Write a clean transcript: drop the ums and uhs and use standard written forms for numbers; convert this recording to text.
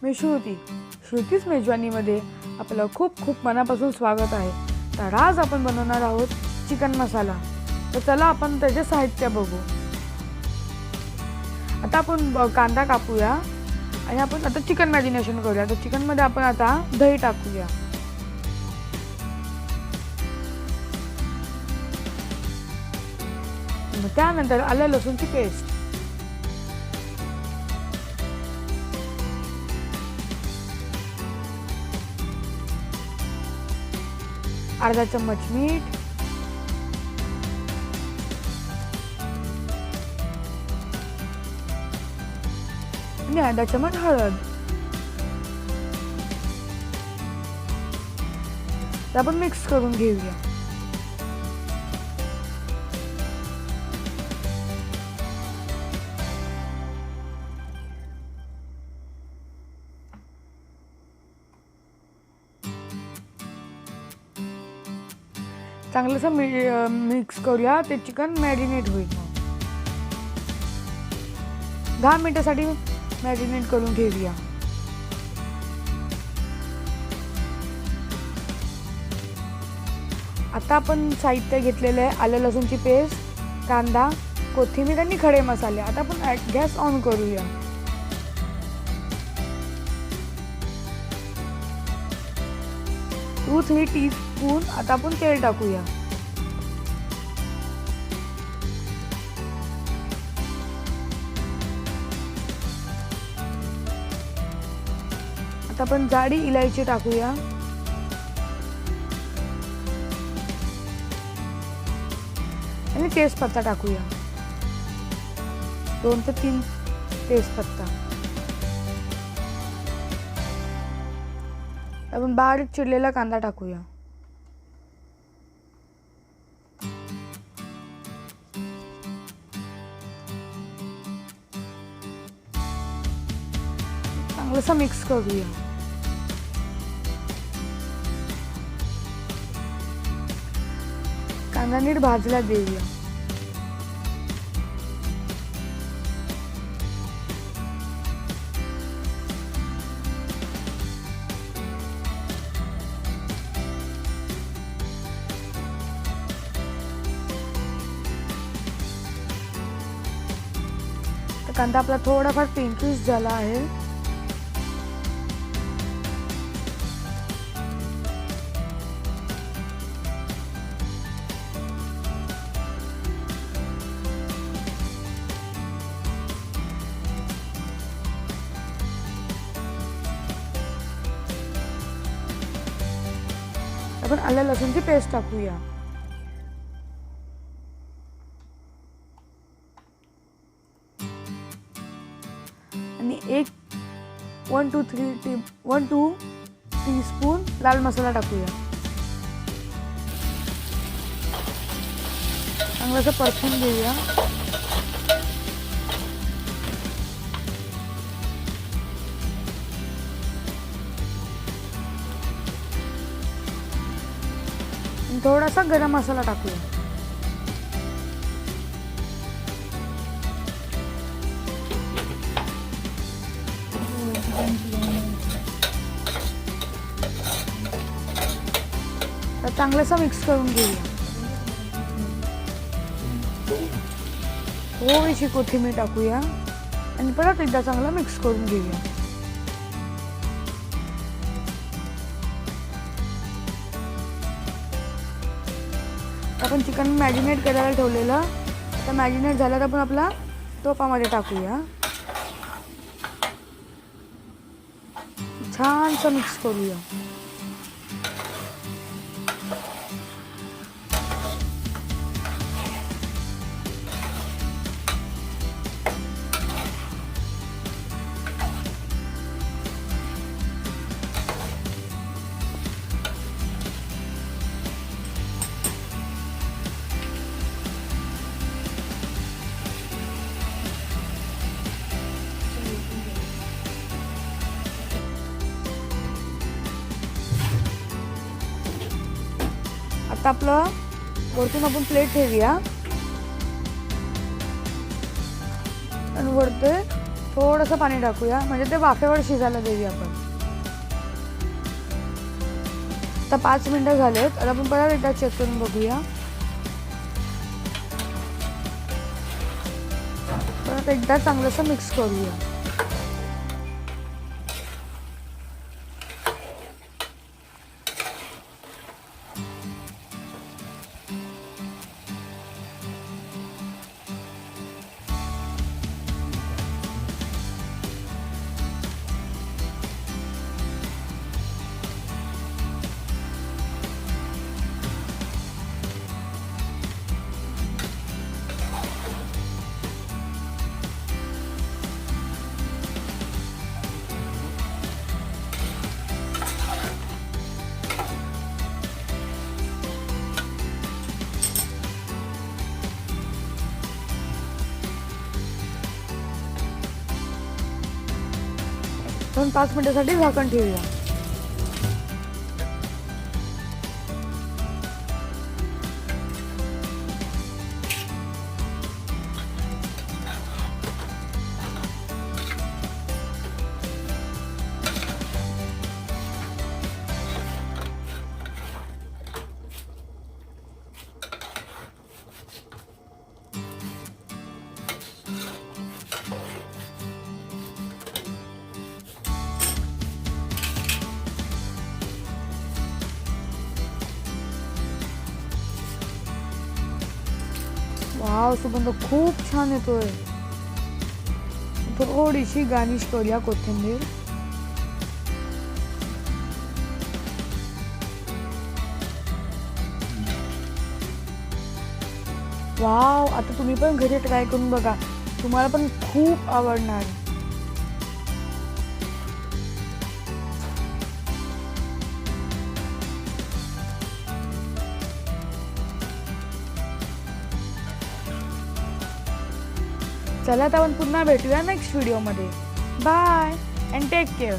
मी श्रुतीच मेजवानीमध्ये आपलं खूप खूप मनापासून स्वागत आहे। तर आज आपण बनवणार आहोत चिकन मसाला। तर चला आपण त्याचे साहित्य बघू। आता आपण कांदा कापूया आणि आपण आता चिकन मॅरिनेशन करूया। तर चिकनमध्ये आपण आता दही टाकूया। त्यानंतर आलं लसूणची पेस्ट, अर्धा चम्मच मीठ, आणि अर्धा चम्मच हळद। आपण मिक्स करून घेऊया। चांगलंसं मिक्स करूया। ते चिकन मॅरिनेट होईल। 10 मिनिटांसाठी मॅरिनेट करून घेऊया। आता आपण साहित्य घेतलेलं आहे आलं लसूणची पेस्ट, कांदा, कोथिंबीर आणि खडे मसाले। आता आपण गॅस ऑन करूया। टू 3 टीस्पून आता आपण तेल टाकूया। आता आपण जाडी इलायची टाकूया आणि तेजपत्ता टाकूया। 2 ते 3 तेजपत्ता। आपण बारीक चिरलेला कांदा टाकूया। चांगलंसं मिक्स करूया। कांदा नीट भाजला देऊया। कांदा आपला थोडाफार पिंकिश झाला आहे। आपण आलं लसूणची पेस्ट टाकूया। आणि 1 2 टीस्पून लाल मसाला टाकूया। चांगलं परतून घेऊया। थोडासा गरम मसाला टाकूया। चांगलंसं मिक्स करून घेऊया। थोडीशी कोथिंबीर टाकूया आणि परत एकदा चांगलं मिक्स करून घेऊया। आपण चिकन मॅरिनेट करायला ठेवलेलं आता मॅरिनेट झालं तर आपण आपला टोपामध्ये टाकूया। छानसं मिक्स करूया। आता आपलं वरतून आपण प्लेट ठेवूया आणि वरते थोडंसं पाणी टाकूया म्हणजे ते वाफेवर शिजायला देऊया आपण. आता 5 मिनिटं झालेत. आता आपण परत एकदा चेक करून बघूया. परत एकदा चांगलंसं मिक्स करूया. पण 5 मिनिटांसाठी झाकण ठेवूया. वाव, सुगंध खूप छान येतोय. थोडीशी गार्निश करूया कोथिंबीर. वाव, आता तुम्ही पण घरी ट्राय करून बघा, तुम्हाला पण खूप आवडणार. चला, तर आपण पुन्हा भेटूया नेक्स्ट व्हिडिओमध्ये. Bye and take care.